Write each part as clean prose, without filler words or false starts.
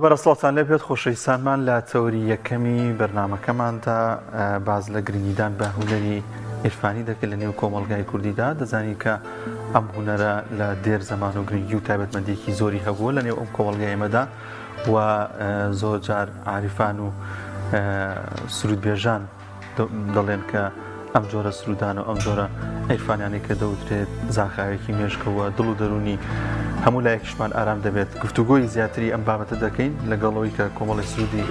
بەڕستڵاتان لێ بێت خۆشەویستانمان لە تەوری یەکەمی بەرنامەکەماندا باز لە گرنگیدان بە هونەری عیرفانی دەکرد لە نێو کۆمەڵگای کوردیدا. دەزانی کە ئەم هونەرە لە دێر زەمان و گرنگی و تایبەتمەندێکی زۆری هەبووە لە نێو ئەم کۆمەڵگای ئێمەدا و زۆر جار عاریفان و سرودبێژان دەڵێن کە ئەم جۆرە سرودان و ئەم جۆرە عیرفانیانی کە دەوترێت زاخاوێکی مێشکەوە دڵ و دەرونی هەموو لایەکیشمان ئارام دەبێت. گفتوگۆی زیاتری ئەم بابەتە دەکەین لەگەڵەوەی کە کۆمەڵی سرودی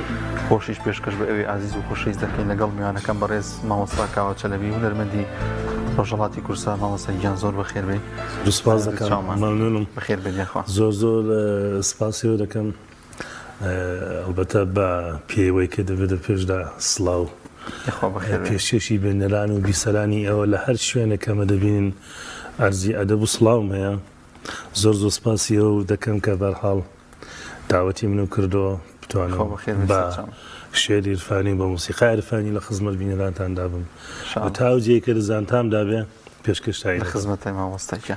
خۆشیش پێشکەش بە ئەوەی ئازیز و خۆشەویست دەکەین لەگەڵ میوانەکەم بەڕێز مامۆستا کاوە چەلەبی هونەرمەندی ڕۆژهەڵاتی کورسان. مامۆستا گیان زۆر بەخێر بێ. سوپاس دەکەم، مەمنونم. بەخێر بێت. زۆر سپاسیەوە دەکەم ئەلبەتە بە پێوەی کە دەبێت پێشدا سڵاو پێشکەشی بێنەران و بیسەرانی ئەوە لە هەر شوێنێکەمە دەبینن ئەرزی ئەدەب و سڵاوم هەیە. زۆر سپاسیەوە دەکەم کە بەرحاڵ داوەتی منم کردەوە بتوانم بە شێری عیرفانی بە موسیقای عیرفانی لە خزمەت بینەرانتاندا بم و تاوجێ کە دەزانتام دابێ پێشکەشتایی لە خزمەتای مامۆستاکە.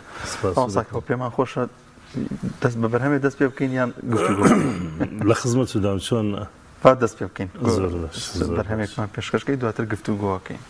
مامۆستاکە پێمان خۆشە دەست بە بەرهەمێ دەست پێ بکەین یان گفتوگۆ لە خزمەتتودام چۆن دەست پێ بکەین بەرهەمێکمان پێشکەشکەی دواتر گفتوگۆەکەین.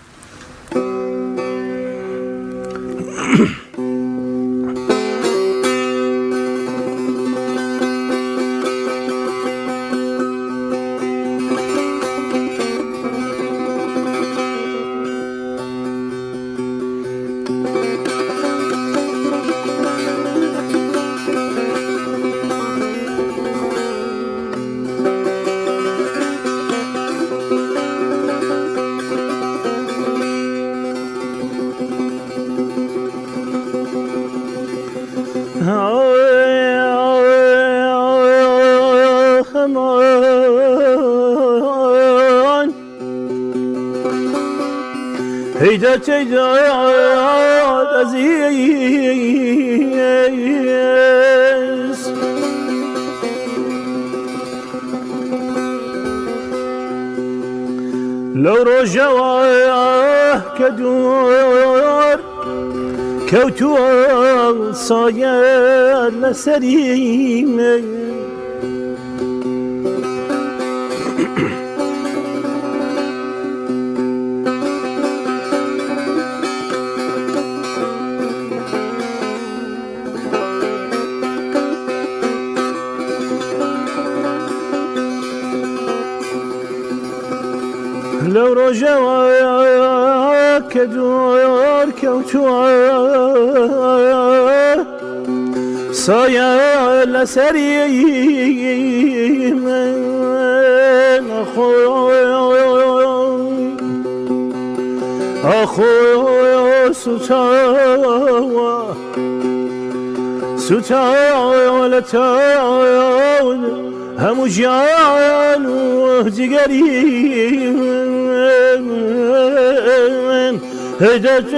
هيدا تيداد عزيز لو رجواه كدور كوتوان صاير لسريم لو رجوا كدور كوتوا صايا لسريم أخوي ستاوى لتاون هم جان وجقريم هدت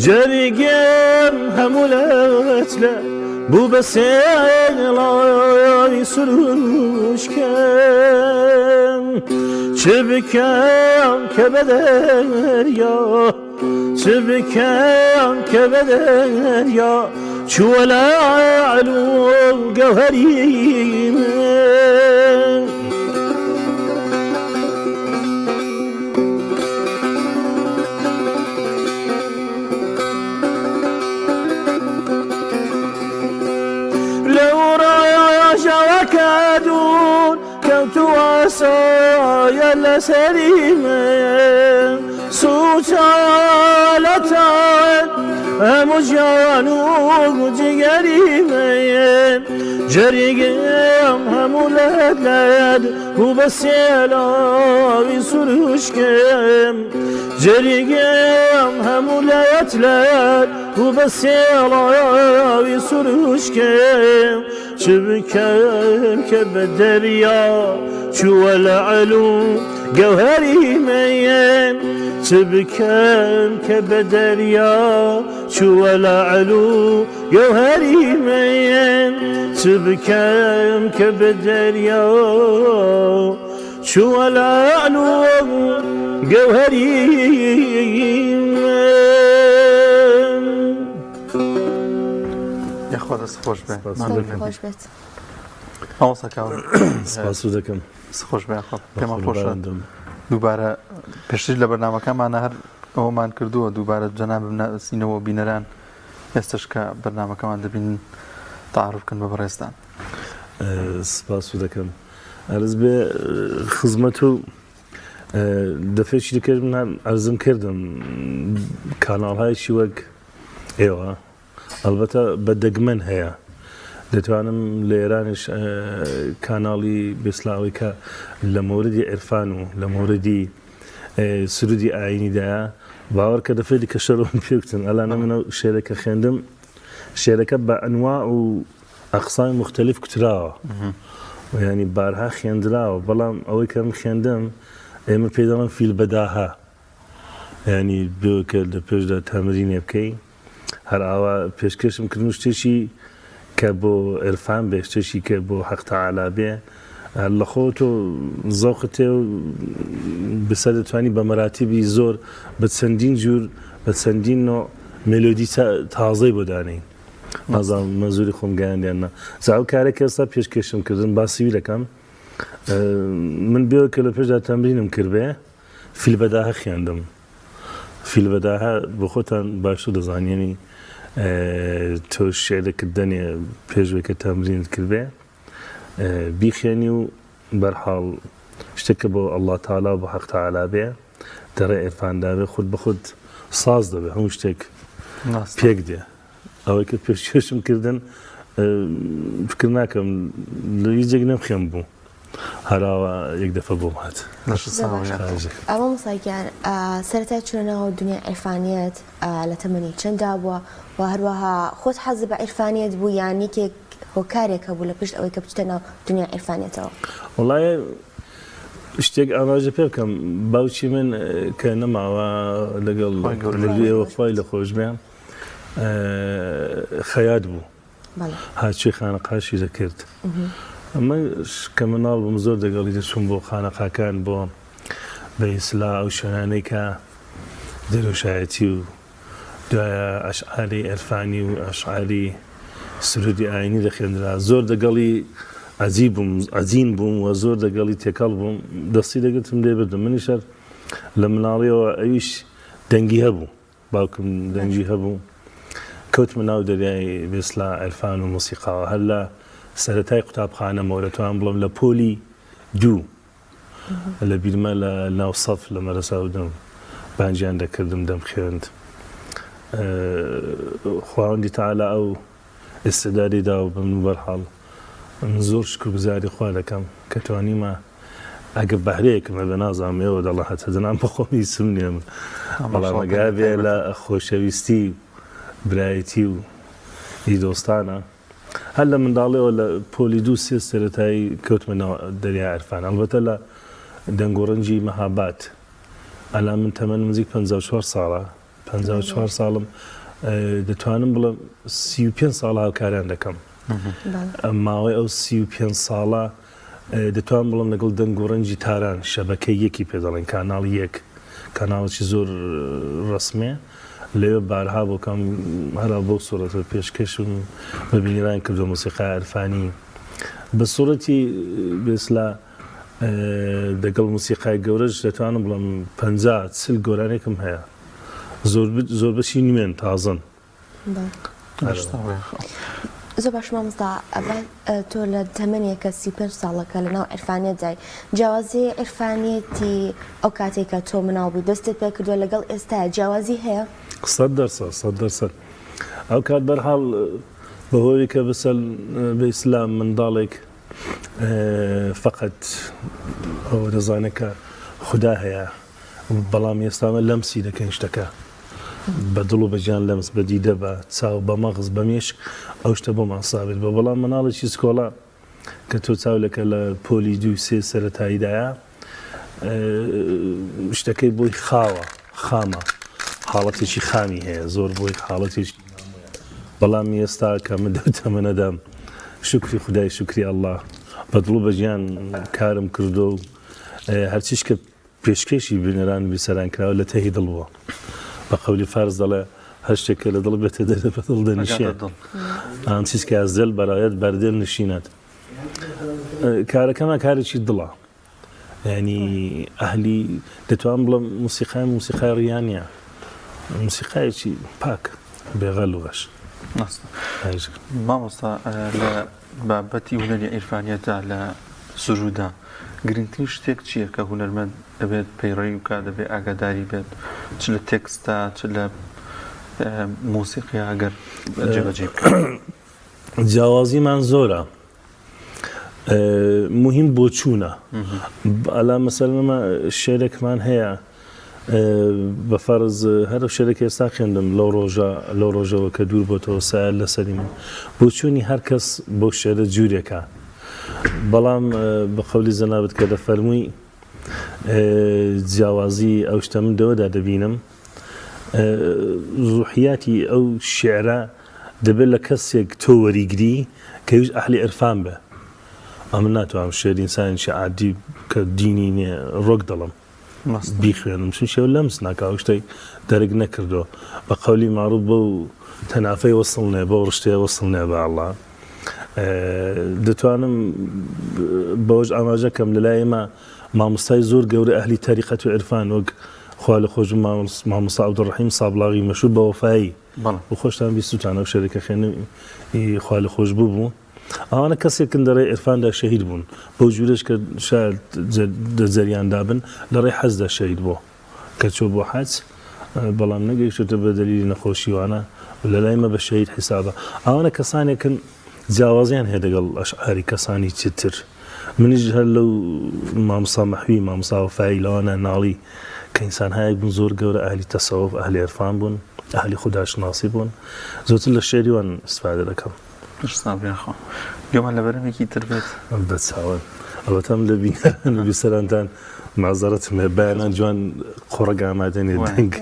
جريقم همولت له بو بسيلا سروش كم شبكم كبدر يا شبكم كبدر يا شو ولا علو قهريم يا لسليم سوشالتان مجانو جگریم جريقم همولاد لاد وبسيلاوي سروشكم جريقم همولاد لاد وبسيلاوي سروشكم شبكم كبدريا شو العلو جوهري مين شبكم كبدريا شو العلو جوهري مين شبكم كبدريا شو العلو جوهري يا خۆ دەست خۆش بێ خۆش بێت ئەوسەکەون سپاس دەکەم خۆش بێ خۆ پێمە خۆشە دووبارە پێشتر لە بەرنامەکەمانە هەر ئەومان کردووە دووبارە جەناب بنەسینەوە بینەران ئێستش کە بەرنامەکەمان دەبین تعارفکن بە بەڕێستان سپاس دەکەم ئەرز بێ خزمەت و دەفێکی دەکرد من ئەرزم کردم کاناڵهایشی وەک ئێوە ئەلبەتە بەدەگمەن هەیە دەتوانم لە ئێرانش کاناڵی بێسلاوی کە لە مۆردی عێرفان و لە مۆردی سرودی ئاینیدایە باوەڕ کە دەفێتی کە شەڕۆم پێکتن ئەلانە منە شێرەکە خوێندم شێرەکە بە ئەنواع و ئەقسامی مختلف کوتراوە ینی بارها خوێندراوە بەڵام ئەوەی کە من خوێندم ئێمە پێ دەڵێن فیل بەداها ینی بێکە لە پێشدا تەمرینێ بکەی هەر ئاوا پێشکەشم کردن شتێکی کە بۆ عێرفان بێ شتێکی کە بۆ حەق تەعالا بێ لە خۆت و زەوقت و بەسەر دەتوانی بە مەراتیبی زۆر بە چەندین جوور بە چەندین نوع مێلۆدی تازەی بۆ دانین نازانم مەزوری خۆم گەیاندیاننا زاو کارێک ئێستا پێشکەشم کردن باسیوی دەکەم من بێوە کە لە پێشدا تەمرینم کردبێ فیل بەداها خوێندم فیل بەداها بۆ خۆتان باشتر دەزانیێنی تۆ شێرێکت دەنێ پێشوەکە تەمرینت کردبێ بیخێنی و بەرحاڵ شتێکە بۆ ئەڵڵا تاعالا بۆ حەق تەعالا بێ دەڕێ عێرفاندا بێ خود بە خود ساز دەبێ هەموو شتێک پێک دێ ئەوەی کە پێشکەشم کردن فکر ناکەم لە هیچێک نەمخێم بوو هەراوە یەک دەفە بۆم هات ئەوە مساگیان سەرەتا چونەوە دنیا عێرفانیەت لە تەمەنی چەندا بووە و هەروەها خۆت حەزت بە عێرفانیەت بوو یان یەکێک هۆکارێکە بوو لە پشت ئەوەی کە بچتە ناو دنیا عێرفانیەتەوە وڵایە شتێک ئاماژە پێ بکەم باوکی من کە نەماوە لەگەڵ ئێوە خۆی لە خۆشبیان خەیات بوو هاچی خانەقاشی دەکرد ئەمە کە مناڵ بووم زۆر دەگەڵی دەچووم بۆ خانەقاکان بۆ بە ئیسلا ئەو شوێنانەی کە دەرۆشایەتی و دوایە ئەشعاری عێرفانی و ئەشعاری سرودی ئاینی دەخێنرا زۆر دەگەڵی ئەزین بووم و زۆر دەگەڵی تێکەڵ بووم دەستی دەگرتم لێ بردم منیشەر لە مناڵیەوە ئەویش دەنگی هەبوو باوکم دەنگی هەبوو کەوتمە ناو دەریای بێسلا عێرفان و موسیقاوە هەر لە سەرەتای قوتابخانەمەوە دەتوانم بڵم لە پۆلی دوو لە بیرمە لە ناو سەف لە مەرەساودم بانجیان دەکردم دەم خوێند خواوەندی تەعالا ئەو ئێستعدادی داو بە من بەرحاڵ من زۆر شکرگوزاری خوا دەکەم کە توانیمە ئەگە بەهرەیەکمە بە نازانمەوە دەڵە هەتە دەنام بە خۆمی سم نییە من بەڵام ئەگا بێ لە خۆشەویستی برایەتی و هی دۆستانە هەر لە منداڵیەوە لە پۆلی دوو سێ سەرەتایی کەوتمە دەریای عێرفان ئەلبەتە لە دەنگۆڕەنجی مەهاباد ئەلا من تەمەن نزیک 54 ساڵە 54 ساڵم دەتوانم بڵم 35 ساڵ هاوکاریان دەکەم ماوەی ئەو 35 ساڵە دەتوان بڵم لەگەڵ دەنگۆڕەنجی تاران شەبەکەی یەکی پێ دەڵێن کاناڵ یەک کاناڵێکی زۆر ڕسمێ لێوێ بارها بۆکەم هەرا بۆ سوورەتە پێشکەشم بەبینیران کردو موسیقای عێرفانی بە سوورەتی بێسلا دەگەڵ موسیقای گەورەش دەتوانم بڵم 50 گۆرانێکم هەیە زۆر بەشی نوێن تازن زۆر باش مامۆستا تۆ لە تەمەنێکە 35 ساڵەکە لە ناو عێرفانیەت دای جیاوازی عێرفانیەتی ئەو کاتێکە تۆ مناوبووی دەستت پێ کردووە لەگەڵ ئێستا جیاوازی هەیە؟ 100% ئەو کات بەرحاڵ بهولك بس بإسلام من ذلك فقط هو رزانك خداها بلام يستعمل لمسي لكن اشتكى بدلو بجان لمس بديدة بتساو بمغز بميشك أو اشتبه مع صابر ببلام منالي شي سكولا كتو تساو لك البولي دو سي سرتاي دايا اشتكي بوي خامة حالتي شي خامي هي زور بوي حالتي شي بلام يستا كمدوتا من ادم شكري خداي شكري الله بدلو بجان كارم كردو هرچیش که پیشکشی بینران بیسران کرد ولی تهی دلوا بقولی فرض دله هر شکل دل بتداره بدل دنیشید آن چیز که از دل برایت بردل نشیند کار کما کاری چی دلا یعنی اهلی دتوان بلا موسیقی ریانیا موسیقی چی پاک بغلوش ما مصا لبابتي هنالي إرفانية على سجودا گرنگترین شتێک چییە کە هونەرمەند دەبێت پەیڕەوی بکە دەبێت ئاگاداری بێت چ لە تێکستا چ لە موسیقیا ئەگەر جێبەجێ بکە جیاوازیمان زۆرە مهم بۆ چوونە ئەلا مەسەلمە شێرێکمان هەیە بەفەرز هەر شێرێک ئێستا خوێندم لەو ڕۆژەوە کە دوور بۆتەوە سایل لەسەری من بۆ چوونی هەر کەس بۆ شێرە جوورێکە بەڵام بە قەولی زەنابەت کە دەفەرمووی جیاوازی ئەو شتە من دەوەدا دەبینم ڕوحیاتی ئەو شێعرە دەبێت لە کەسێک تۆ وەریگری کە هیچ ئەهلی عرفان بێ ئەمن ناتوانم شێری ئینسانێکی عادی کە دینی نییە ڕۆک دەڵم بیخوێنم چون شێو لەمس ناکا ئەو شتەی دەرگ نەکردەوە بە قەولی معروف بەو تەنافەی وەسڵ نێ بەو ڕشتەیە وەسڵ نێ بە ئەڵڵا دەتوانم بەوەش ئاماژەکەم لەلای ئێمە مامۆستای زۆر گەورە ئەهلی تاریقەت و عرفان وەک خوا لە خۆش مامۆستا عەبدوڕەحیم سابڵاغی مەشهور بە وەفایی و خۆشتان بیستوتان ئەو شێرێکە خوێنی خوا لە خۆش بوو ئەوانە کەسێکن دەڕێ عرفاندا شەهید بوون بەو جوورەش کە شاید جەریاندا بن لە ڕێی حەزدا شەهید بووە کە چۆ بۆ حەج بەڵام نەگەیشتە بە دەلیلی نەخۆشیوانە لەلای مە بە شەهید حیسابە ئەوانە کەسانێکن جیاوازیان هەیە لەگەڵ ئەشعاری کەسانی چتر منیش هەر لەو مامۆستا مەحوی مامۆستا وەفایی لەوانە ناڵی کە ئینسان هەیەک بوون زۆر گەورە ئەهلی تەسەوف ئەهلی عرفان بوون ئەهلی خوداشناسی بوون زۆرتر لە شێریوان ئیسفادە دەکەم سابیانخوا گومان لە بەرەمێکی تر بێت دەچاوە ئەوەتەم لە بیسەرانتان معزەرەتم هەیە بەیانان جوان قۆڕەگ ئامادەنێ دەنگ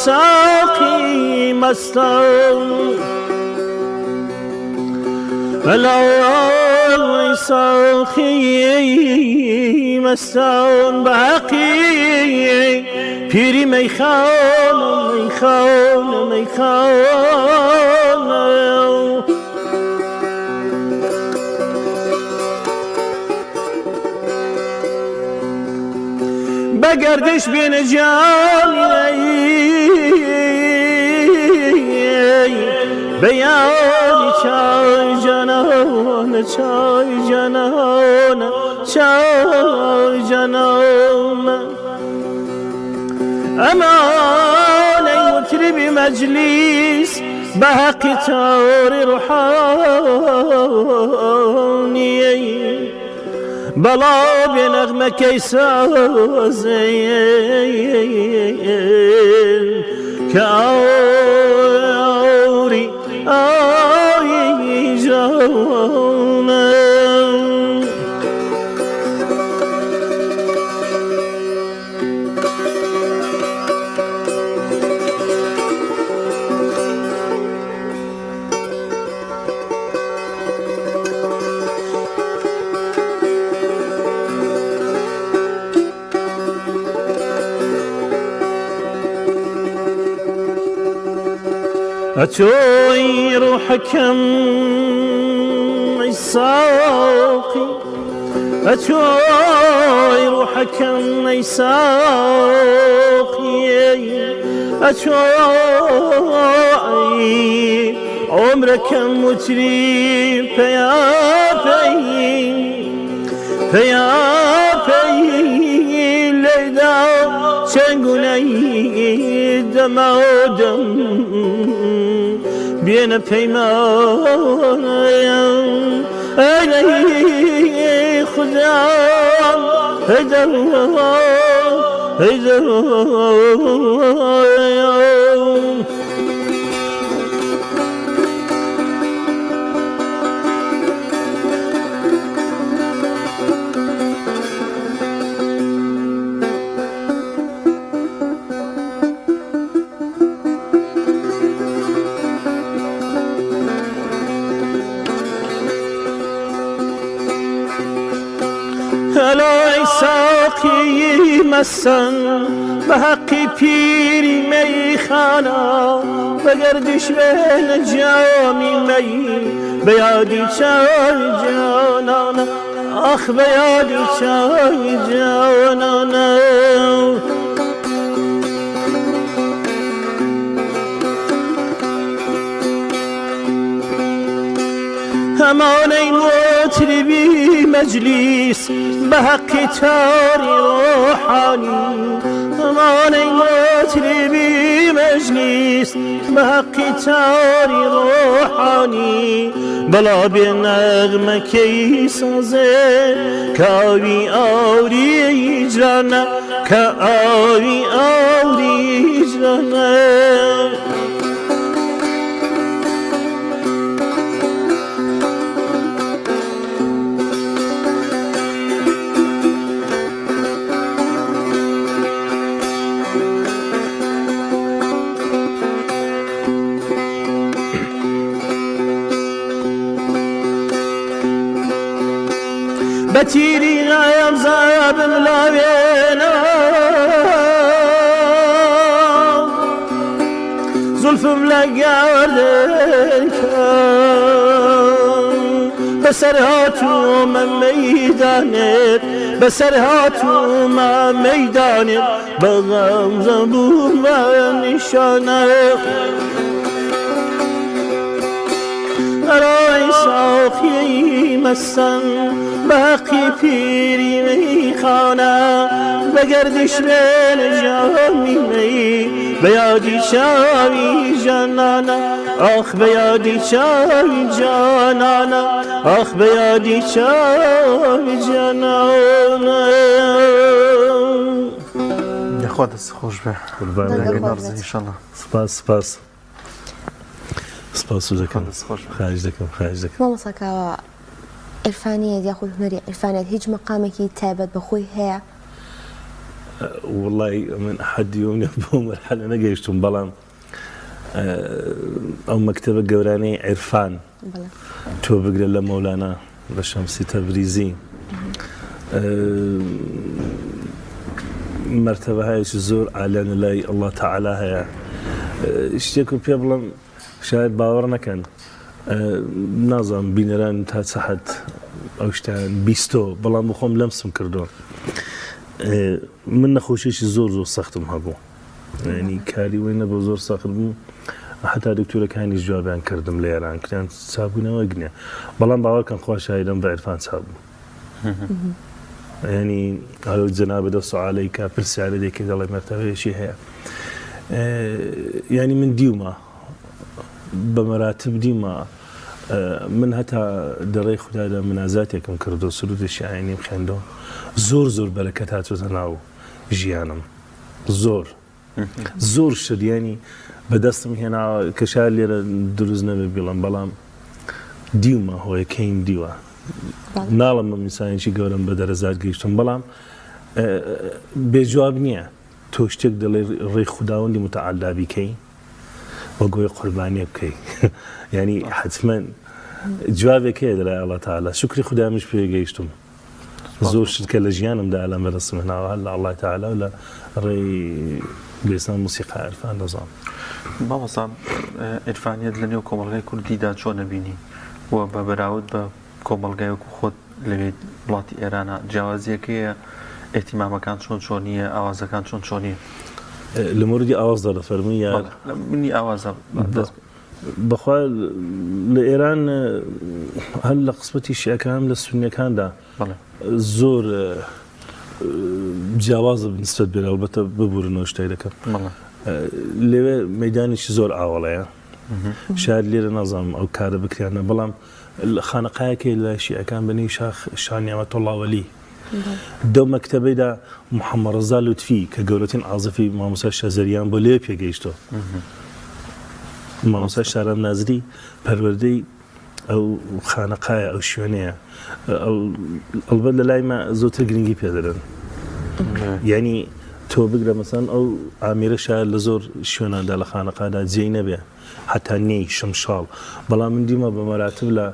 ساقي مستون الأول ساقي مستون باقي پیری میخان بگردش بین جانی بیانی چای جنان اماني مطرب مجلس بحق تار روحاني بلا بنغمة كيسازين كأوري جانا أتوي روحكم ساقي أتوي روحكم ساقي أتوي عمرك متري فيا ليدا شنقني دمادم بين بيمان أنا خدام هيدا هلا ساقي مسن بحقي بيري ميخانا بقردش بين جامي مي بيادي شاي جانانا أخ بيادي شاي جانانا هماني مطربي مجلس بحق تاري روحاني هماني مطربي مجلس بحق تاري روحاني بلا بنغمة كيسازي كاوي أوري جرانا كاوي أوري جرانا بتيري غيام زاب ملاوينا زلف ملقاردك بسرهاتو ما ميدانك بسرهاتو ما ميدانك بغام زبور ما نشانك راي ساقي مسن باقي فيري ميخانا بقردش بين جامي مي بيادي شاوي جانانا أخ بيادي شاوي جانانا أخ بيادي شاوي جانانا يا خوا دەست خۆش بێ نارزی ئینشەڵڵا سپاس سپاس دەکەم دەست خۆش بێ خاش دەکەم مامۆستا کاوە عرفانیت یاخود هونەری عرفانیت هیچ مەقامێکی تایبەت بەخۆی هەیە؟ والله من حد يوم بۆ مرحلە نەگەیشتم بەڵام ئەو مەکتەبە گەورانەی عرفان تۆ بگرە لە مەولانا بە شەمسی تەبریزی مرتبەهایەکی زۆر عالیانە لای ئەڵڵا تەعالا هەیە شتێک و پێ بڵێم شاید باوەڕ نەکەن نازانم بینەران تا چەحەد ئەو شتیان بیستۆ بەڵام بخۆم لەمسم کردووە من نەخۆشیێکی زۆر سەختم هەبوو ینی کاری وێ نەبوو زۆر سەخت بوو حتا دکتۆرەکانی جوابیان کردم لە ئێران کریان چابوونەوە گنێ بەڵام باوەڕکەن خوا شایدەم بە عرفان چابوو ینی هەلو جەنابە دە سوعالەی کا پرسیارە دێکی دەڵێ مەرتەبەیەکی هەیە ینی من دیومە بە مەراتب دیمە من هەتا دەڕێی خوددادا منازاتێکم کردو سرودێکی ئاینیم خوێندەوە زۆر بەرەکەت هاتوۆتە ناو ژیانم زۆر شریانی بەدەستم هێناوە کە شار لێرە دروست نەبێ بڵم بەڵام دیومە هۆیەکەیم دیوە ناڵم بە میسانێکی گەورم بە دەرەزار گەیشتم بەڵام بێجواب نییە تۆ شتێک دەڵێ ڕێی خودداوەندی متعالا بیکەی وە گۆی قوربانیە بکەی ینی حتمما جوابێک هەیە دەڵێ ئەڵڵا تەعالا شکری خوددایمش پێ گەیشتم زۆر شت کە لە ژیانمدا ئەلەم بەدەستم هێناوە هەر لە ئەڵڵای تەعالا و لە ڕێی بێسان موسیقا عرفان دەزان مامۆستا عرفانیت لە نێو کۆمەڵگای کوردیدا چۆن نەبینی و بە بەراورد بە کۆمەڵگای وەکو خۆت لەوێ وڵاتی ئێرانە جیاوازیەکەیە ئێتیمامەکان چۆنیە ئاوازەکان چۆنیە لە موردی ئاوازدا دەفەرمووی یا منی ئاوازە بەخوا لە ئێران هەر لە قسمەتی شیعەکان لە سونیەکاندا زۆر جیاوازە بنسبەت بێت ئەلبەتە ببورنەوە شتای دەکەم لێوێ مەیدانێکی زۆر ئاوەڵەیە شاید لێرە نازانم ئەو کارە بکرێنە بەڵام خانەقایەکەی لە شیعەکان بەنێوی شاه نیعمەتوڵڵا وەلی دەو مەکتەبەیدا محەممەد ڕەزا لوتفی کە گەورەترین عازفی مامۆستا شازەریان بۆ لێ پێگەیشتەوە مامۆستا شاران نازری پەروەردەی ئەو خانەقایە ئەو شوێنەیە ئەلبەت لە لای ما زۆرتر گرنگی پێدەدەن یعنی تۆ بگرە مەسەڵەن ئەو ئامیرە شاید لە زۆر شوێناندا لە خانەقادا جێی نەبێ حتا نێی شمشاڵ بەڵام من دیمە بە مەراتب لە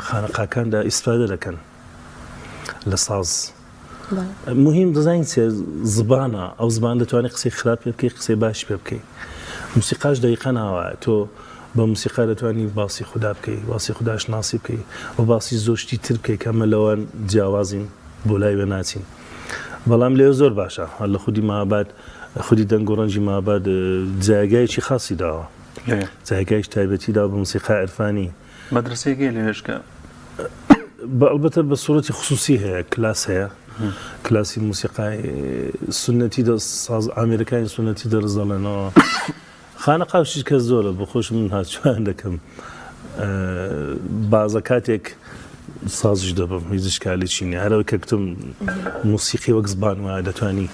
خانەقاکاندا ئیسفادە دەکەن لە ساز مهم دەزانین چێ زبانە ئەو زبان دەتوانێت قسەی خراپ پێ بکەی قسەی باش پێ بکەی موسیقاش دەیقە ناوە تۆ بە موسیقا دەتوانی باسی خوددا بکەی باسی خودداش ناسی بکەی و باسی زۆشتی تر بکەی کەمە لەوان جیاوازین بۆ لای وێ ناچین بەڵام لێ زۆر باشە هەر لە خودی ماباد خودی دەنگ و ڕەنجی ماباد جایگایکی خاصی داوە جایگایش تایبەتیدا بە موسیقا عرفانی مەدرسەیەکێ لێشکە البته به صورت خصوصی هەیە کلاس هەیە کلاسی موسیقای سنەتی ساز ئامریکای سنەتی دەرزەڵێنەوە خانەقاوشیش کە زۆرە بە خۆش من هاچوان دەکەم بازە کاتێک سازش دەبم هیچ شکالێکی نییە هەرەوەی کە کتم موسیقی وەک زبان وایە دەتوانی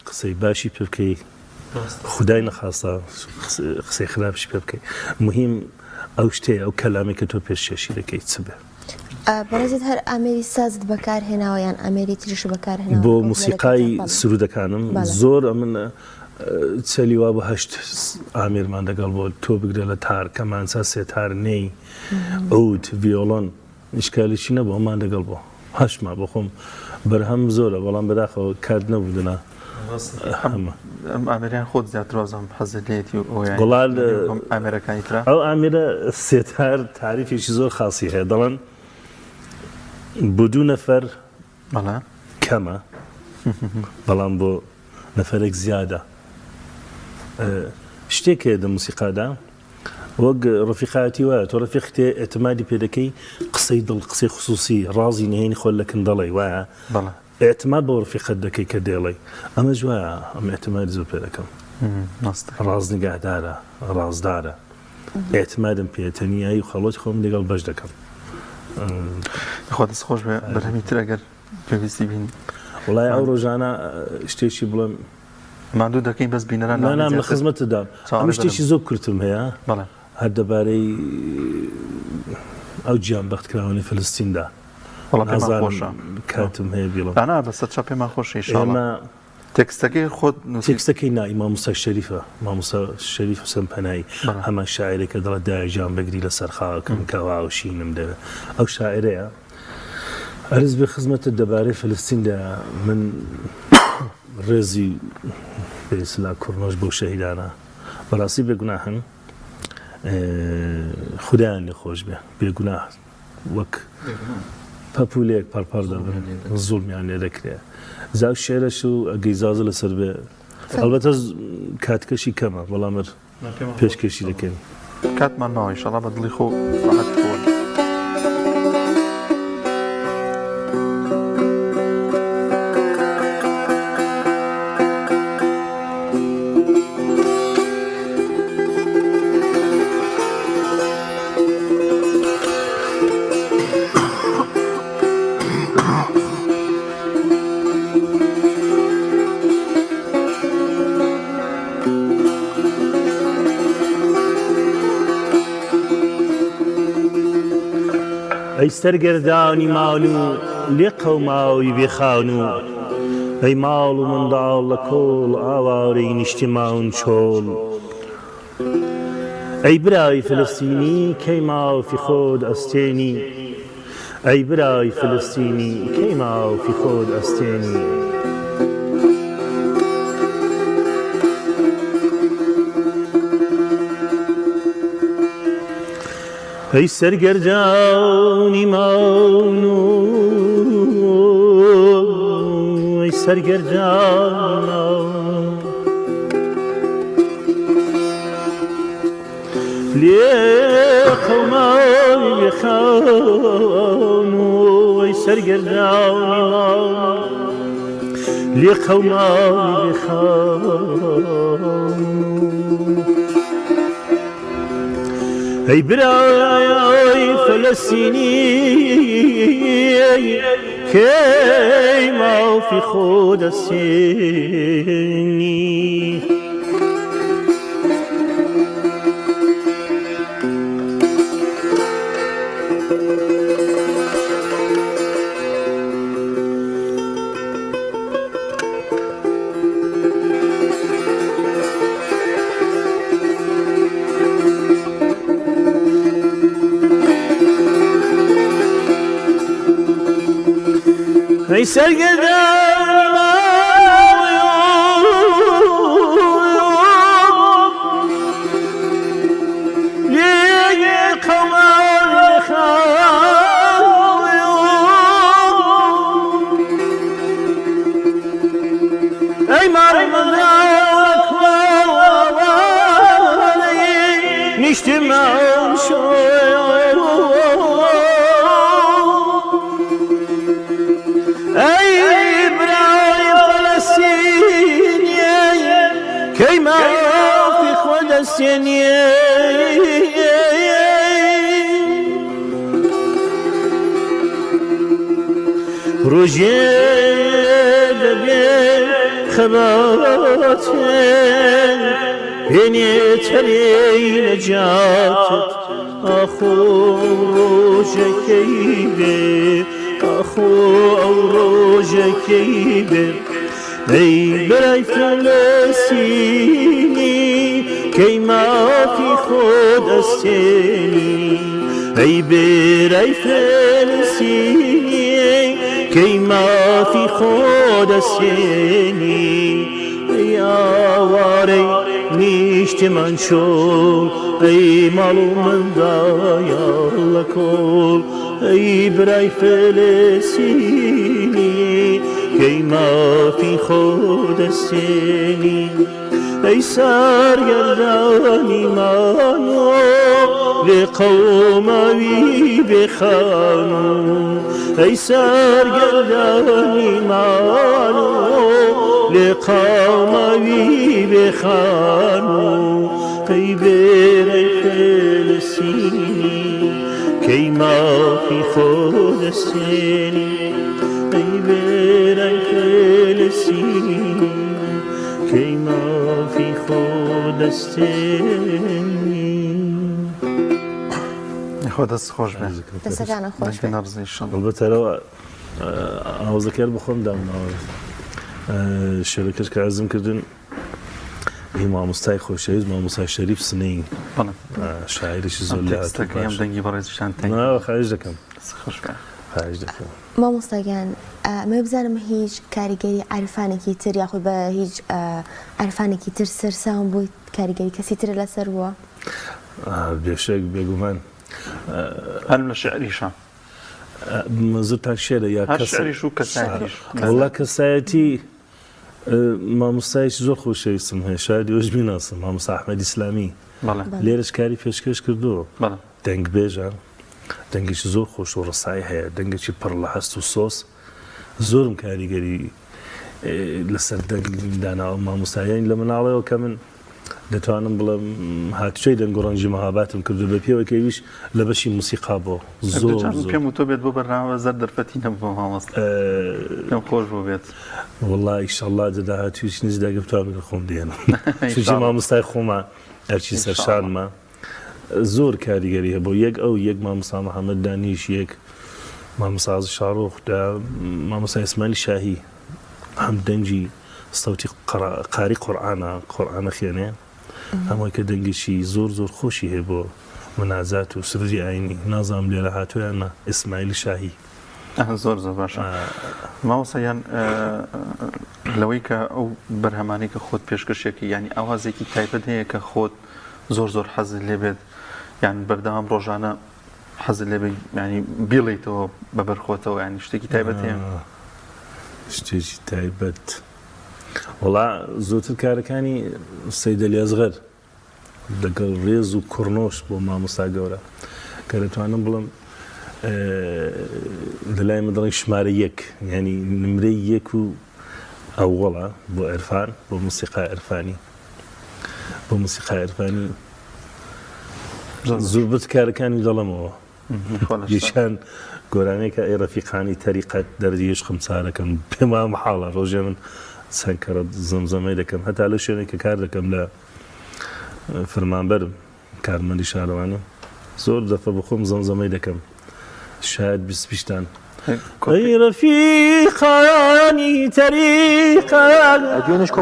قسەی باشی پێ بکەی خودای نەخواستە قسەی خراپشی پێ بکەی مهم ئەو شتەیە ئەو کەلامی کە تۆ پێشکەشی دەکەیت چ بێ بەڕێزت هەر ئامێری سازت بەکارهێناوە یان ئامێری تریش بەکارهێناوە بۆ موسیقای سرودەکانم زۆر من چەلیوا بە هەشت ئامێرمان دەگەڵ بۆ تۆ بگرە لە تار کەمانچە سێتار نەی ئەوت ڤیۆڵۆن ئیشکالیشی نەبوو ئەمان دەگەڵ بۆ هەشما بۆ خۆم بەرهەم زۆرە بەڵام بەداخەوە کات نەبوودنا ئەم ئامریان خۆت زیاتر وازم حەزێتی وڵال ئامێرەکانی ترا ئەو ئامێرە سێتار تاریفێکی زۆر خاصی هەیە دەڵێن بۆ دوو نەفەر کەمە بەڵام بۆ نەفەرێک زیادە شتێک هەیە لە موسیقادا وەک ڕەفیقایەتی وایە تۆ ڕەفیقتێ ئێتمادی پێ دەکەی قسەی دڵ قسەی خصوصی ڕازی نهێنی خۆت لە کندەڵی وایە ئێتماد بۆ ڕەفیقت دەکەی کە دێڵی ئەمە جوایە ئەم ئێتمادی زۆر پێ دەکەم ڕاز نگەهدارە ڕازدارە ئێتمادم پێتەنیایی و خەڵۆتی خۆم لەگەڵ بەش دەکەم خۆ دەست خۆش بێ بەرهەمی تر ئەگەر پێویستی بین وڵای ئەو ڕۆژانە شتێکی بڵێم ماندوو دەکەین بەس بینەران نام لە خزمەتدا ئەم شتێکی زۆر کورتم هەیە هەر دەبارەی ئەو گیان بەختکراوەی فلستیندا کاتم هەیە بیڵم بەسە چا پێمان خۆشی ئێمە تێکستەکەی خۆت تێکستەکەی نای مامۆستا شەریفە مامۆستا شەریف حوسێن پەنایی هەمان شاعرێکە دەڵێت دایەجان بەگری لە سەرخاوەکەم کەوا و شینم دەوێت ئەو شاعرەیە ئەرز بێ خزمەتت دەبارەی فلستیندا من ڕێزی بێسلا کوڕنۆش بۆ شەهیدانە بەڕاستی بێگوناهن خودیان لێ خۆش بێ بێگوناه وەک پەپولێک پەرپەر دەبن زوڵمیان لێ دەکرێت زاو شێرەش و ئەگەیزازە لەسەر بێ ئەلبەتە کاتکەشی کەمە بەڵامەر پێشکەشی دەکەین کاتمان ماوە ئینشەڵا بە دڵی خۆ ڕاحەت خۆن ئەی سەرگەردانی ماڵ و لێ قەوماوی بێخاون و ئەی ماڵ و منداڵ لە کۆڵ ئاوارەی نیشتیماون چۆڵ ئەی برای فلستینی کەی ماوەفی خۆت ئەستێنی ئەی برای فلستینی کەی ماوەفی خۆت ئەستێنی ئەی سەرگەردانی ماون و ئەی سەرگەردانی ماون لێ قەوماوی بێخاون و ئەی سەرگەردانی ماون لێ قەوماوی بێخاون ئەی برای فەلەستینی کەی مافی خۆ دەستێنی ئەی سەرگەردان لێ قەوماوی ئەی ماڕمەداکوانەی نیشتمان ئەی برای فەلەستینی کەی مافی خۆ دەستێنی ڕۆژێ دەبێ خەباتێن هێنێتەرێی نەجاتت ئاخۆ ڕۆژەکەی بێ ئەخۆ ئەو ڕۆژەکەی بێ ئەی بەرای فەلەستینی کەی مافی خۆ دەستێنی ئەی بێرای فەلەستینی کەی مافی خۆ دەستێنی ئەی ئاوارەی نیشتمان شۆ ئەی ماڵ و منداڵ لە کۆڵ ئەی برای فەلەستینی کەی مافی خۆ دەستێنی ئەی سەرگەردانی مانۆ لێ قەوماوی بێخانوو ئەی سەرگەردانی مانۆ لێ قەوماوی بێخانوو ئەی بێرەی فەلەستینی کەی مافی خۆ دەستێنی ئەی بێرەی فەلەستینی کەی مافی خۆ دەستێنی خۆ دەست خۆش بێ دەستەکانە خۆش بێ نەڕزیشان ئەلبەتەرەوە ئاوزەکەر بخۆم دامناوە شەرەکەش کە عەزم کردن هی مامۆستای خۆشەویست مامۆستای شەریف سنەی شاعیرێکی زۆر لە ئەم دەنگی بەڕێزیشان خارج دەکەم خۆش بێ خارج دەکەم مامۆستاگیان ئەمە بزانم هیچ کاریگەری عەرفانێکی تر یاخود بە هیچ عەرفانێکی تر سەرسام بوویت کاریگەری کەسی ترە لەسەر بووە بێشک بێگومان هەرم لە شعریشان زۆرتان شێرە یا شعریش و کەسایەتیش وەڵا کەسایەتی مامۆستایەکی زۆر خۆشەویستم هەیە شاید ئێوەش بیناسم مامۆستا ئەحمەد ئیسلامی لێرەش کاری پێشکەش کردووە دەنگ بێژە دەنگێکی زۆر خۆش و ڕسایی هەیە دەنگێکی پڕ لە هەست و سۆس زۆرم کاریگەری لەسەر دەنگداناوە مامۆستایانی لە مناڵەوە کە من دەتوانم بڵم هاتوچەی دەنگ و ڕەنگی مەهاباتم کردو بە پێوەکەویش لە بەشی موسیقا بۆ زۆر پێم و تۆ بێت بۆ بەرنامە زەر دەرفەتی نەبوو مامۆستا پێم خۆش بۆ بێت وەڵڵا ئیشەڵڵا دەداهاتویش نزداگە بتوانم خۆم دێنم چونکی مامۆستای خۆمە هەرچی سەرشانمە زۆر کاریگەری هەیە بۆ یەک ئەو یەک مامۆستا محەممەد دانیش یەک مامۆستا شارۆخ مامۆستا ئیسماعیل شاهی هەم دەنگی سەوتی قاری قورئانە خوێنێ هەمووی کە دەنگێکی زۆر زۆر خۆشی هەیە بۆ منازات و سروری ئاینی نازانم لێرە هاتوویانە ئیسماعیل شاهی زۆر زۆر باشە مامۆستایان لەوەی کە ئەو بەرهەمانەی کە خۆت پێشکەشێکی ینی ئاوازێکی تایبەت هەیە کە خۆت زۆر زۆر حەزت لێ بێت یان بەردەوام ڕۆژانە حەزت لێ ینی بیڵیتەوە بەبەرخۆتەوە ینی شتێکی تایبەت هەیە شتێکی تایبەت وڵا زۆرتر کارەکانی سەید عەلی ئەزغەر لەگەڵ ڕێز و کوڕنۆش بۆ مامۆستا گەورە کە دەتوانم بڵم لەلای من دەڵێن ژمارە یەک ینی نمرەی یەک و ئەووەڵە بۆ عێرفان بۆ موسیقای عێرفانی بۆ موسیقای عێرفانی زۆربەت کارەکانی دەڵێمەوە یەکیان گۆرانەیەکە ئەی ڕەفیقانی تەریقەت دەردی عشقم چارەکەم پێم وایە مەحاڵە ڕۆژێ من سەنکەرە زەمزەمەی دەکەم هەتا لە شوێنێک کە کار دەکەم لە فەرمانبەرم کارمەندی شارەوانە زۆر دەفە بخۆم زەمزەمەی دەکەم شاید بیستان ئەی ڕەفیقانی تەریقەت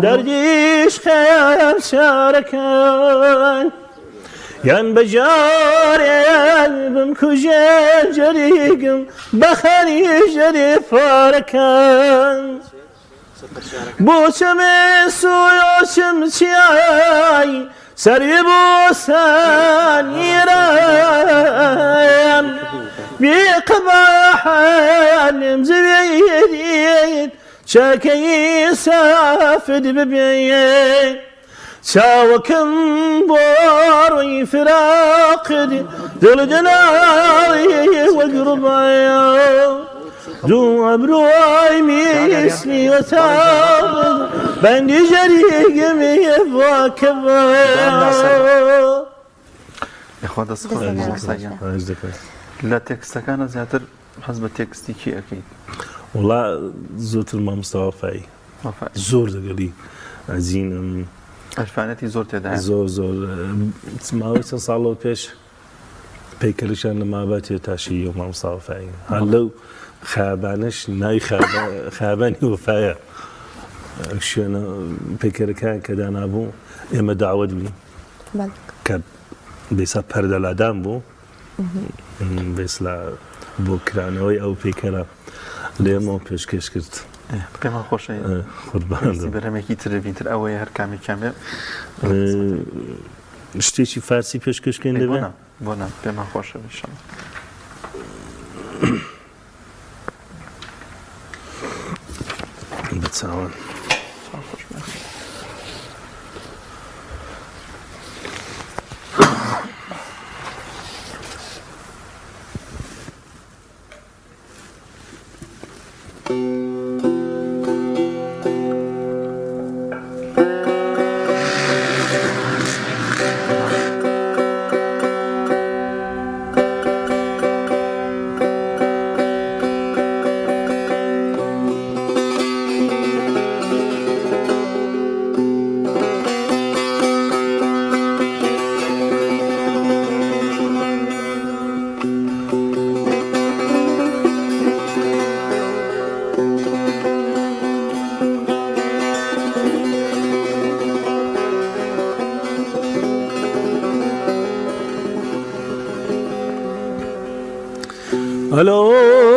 دەردی عشقم چارەکەم یان بەجارێن بمکوژێ جەریگم بەخەری ژەری پارەکەم بۆ چەمێ سوۆچم چیای سەری بۆ سانیرەم بێقەباحەنم زەوێت چاکەی سافد ببێت چاوەکەم بۆ ڕووی فراقت دڵ دەناڵی وەگڕبایە دوو ئەبروای میسنی وەتاڵ بەندی ژەریگەمی واکەبە یخوا دەست لە تێکستەکانە زیاتر حەز بە تێکستی کی ئەەکەیت وڵا زۆرتر مامۆستا وەفایی زۆر دەگەڵی ئەزینم عەرفانەتی زۆر تێدا زۆر ماوەی چەند ساڵەوە پێش پەیکەریشان لە مابەتێ تاشی و مامۆستا وەفایی هەر لەو خابانش ناوی خابانی وەفایە شوێنە پەیکەرەکان کە دانابوو ئێمە داوەت بووین کە بێسا پەردەلادان بوو بێسلا بۆ کرانەوەی ئەو پێکەرە لێمەوە پێشکەش کرد پێمان خۆشە بەرەمێکی تربیتر ئەوەیە هەر کامێکیان بێ شتێکی فارسی پێشکەشکەین دەبێت بۆ پێمان خۆشە بشم بچاوان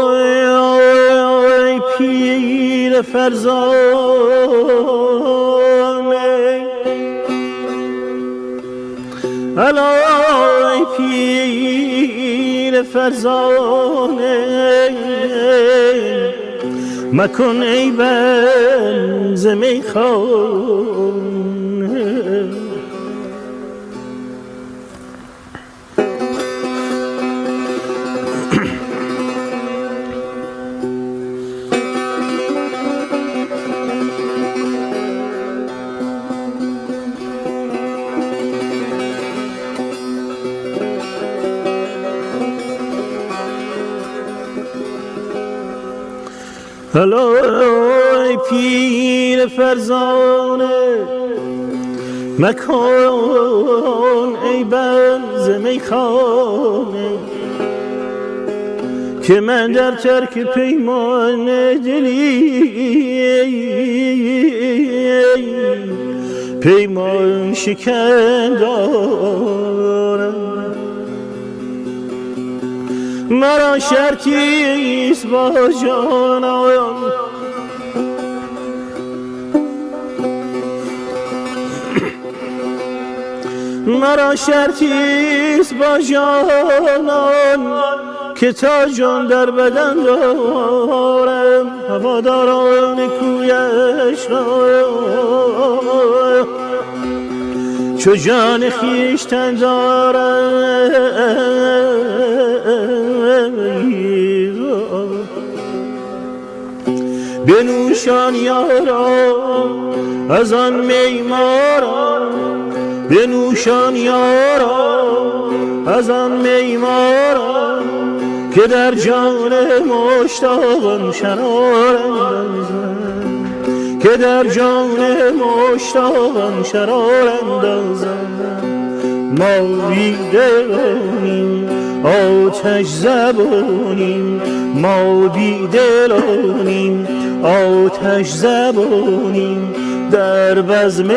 ئەلۆی پیرە فەرزانێ ئەلۆی پیرە فەرزانێ مەکن ئەی بەنزەمەی خاونێ هەلۆی پیرە فەرزانێ مەکۆن ئەی بەنزەمەی خاونێ کە من در ترک پیمان دلی پیمان شکن دارم مرا شرطیست با جانم مرا شرطیست با جانان که تا جان در بدن دارم هواداران کویش را چو جان خویشتن دارم بنوشان یارا از آن میمارا بنوشان یارا از آن میمارا که در جان مشتاقان شرار اندازم که در جان مشتاقان شرار اندازم ما بیدلانیم آتش زبانیم ما بیدلانیم آتش زبانیم در بزم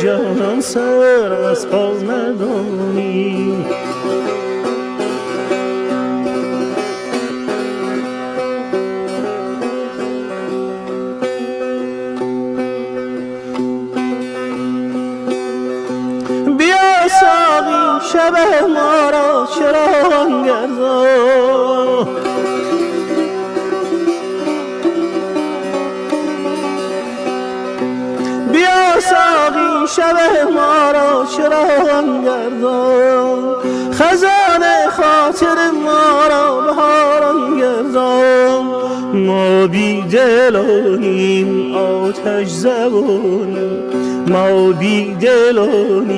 جانان سر از پا ندانیم بیا ساقی شب ما را چراغان گردان بیا ساقی شب ما را چراغان گردان خزان خاطر ما را بهاران گردان ما بیدلانیم آتش زبانیم ما بیدلانیم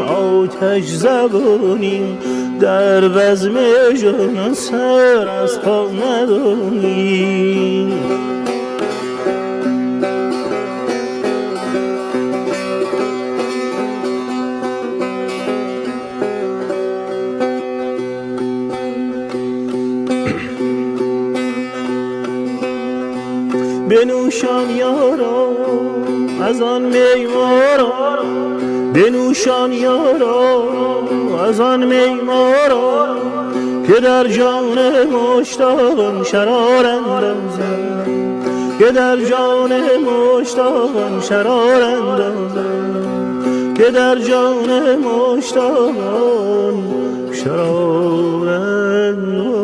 آتش زبانیم در بزم جانان سر از پا ندانیم بنوشان یارا از آن میمارا بنوشان یارا از آن میمارا که در جان مشتاقان شرار اندازم که در جان مشتاقان شرار اندازم که در جان مشتاقان شرار اندازم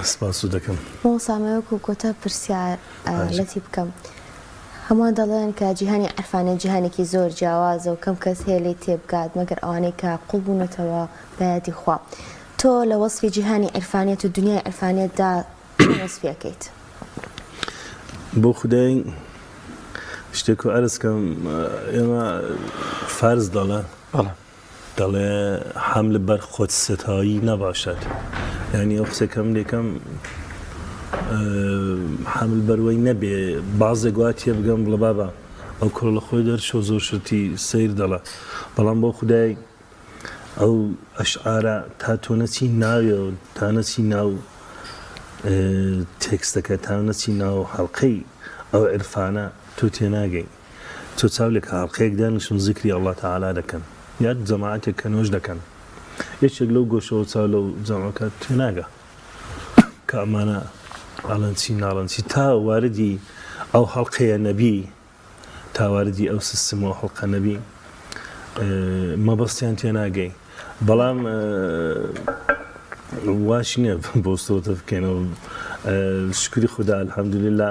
سپاس دەکەم بۆ سامەوەک و گۆتە پرسیار لەتی بکەم هەمووان دەڵێن کە جیهانی عەرفانیەت جیهانێکی زۆر جیاوازە و کەم کەس هەیە لێی تێبگات مەگەر ئەوانەی کە قوڵ بوونەتەوە بەیادی خوا تۆ لە وەسفی جیهانی عەرفانیەت و دنیای عەرفانیەتدا وەسفیەکەیت بۆ خودای شتێک و عەرزکەم ئێمە فەرز دەڵێ حەم لەبەر خۆدستایی نەباشێت یعنی ئەو قسەکەم لێکەم حەم لەبەرەوەی نەبێ بازێک وا تێ بگەم بڵێ بابە ئەو کوڕە لە خۆی دەرچۆ زۆر شتی سەیر دەڵێ بەڵام بۆ خودای ئەو ئەشعارە تا تۆ نەچی ناوێ تا نەچی ناو تێکستەکە تا نەچی ناو هەڵقەی ئەو عرفانە تۆ تێناگەی تۆ چاولێک هەڵقەیەک دانیشتن زیکری ئەڵڵا تەعالا دەکەن یا جەماعەتێک کە نوێژ دەکەن یەکێک لەو گۆشەوە چاو لەو جەماعەکە تێناگە کە ئەمانە ئاڵەن چی ناڵەن چی تا واردی ئەو هەڵقەیە نەبی تا واردی ئەو سیستەمەوە هەڵقە نەبی مەبەستیان تێناگەی بەڵام واش نییە بۆ ستۆتە بکەینەوە شکری خوددا الحەمدولله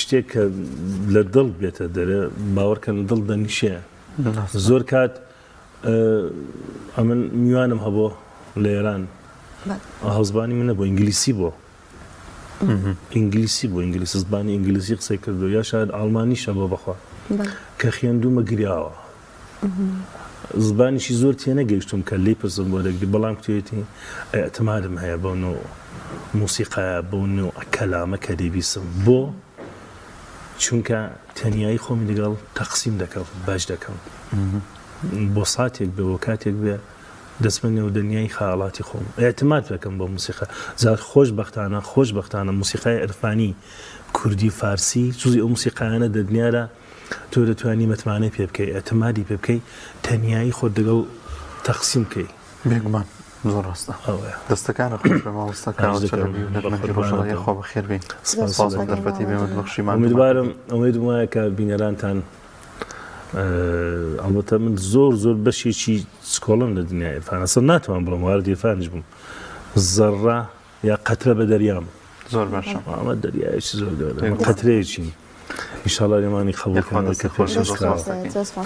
شتێک کە لە دڵ بێتە دەرێ باوەڕکەن دڵ دەنیشێ زۆر کات ئەمن میوانم هەبوو لە ئێران هەڵزبانی منە بۆ ئینگلیسی بۆ ئینگلیسی بۆ ئینگلیسی زبانی ئینگلیسی قسەی کردو یا شاید ئاڵمانیشە بۆ بەخوا کە خوێندوومە گریاوە زبانیشی زۆر تێنەگەیشتم کە لێی پرسم بۆ دەگری بەڵام کتێتی ئەتمادم هەیە بۆ نۆ موسیقایە بۆ نۆ کەلامە کە دەیبیسم بۆ چونکە تەنیایی خۆمی لەگەڵ تەقسیم دەکەم باش دەکەم بۆ ساتێک بێ بۆ کاتێک بێ دەستمە نێودەنیای خەیاڵاتی خۆم ئێعتماد دەکەم بۆ موسیقا زار خۆشبەختانە موسیقای عەرفانی کوردی فارسی جوزی ئەو موسیقایانە دەدنیارە تۆ دەتوانی مەتمانەی پێ بکەی ئەتمادی پێ بکەی تەنیایی خۆت دەگەڵ تەقسیم بکەی بێگومان زۆر ڕاستە ئەوەیە دەستەکانە خۆش بە مامۆستاکانەوە چەلەبی و نەرمەندی ڕۆژەڵی خۆ بەخێر بین سپاس بە دەرفەتی بێمە بەخشیمان ئومیدوارم وایە کە بینەرانتان ئەلبەتە من زۆر بەشێکی سکۆڵم لە دنیای ئێرفان ئەسڵ ناتوان بڵم وارد ئێرفانیش بووم زەڕە یا قەترە بە دەریام زۆر باشە ئەمە دەریایشی زۆر قەترەیەکی ئینشاڵڵا لێمانی خەڵکان کە پێش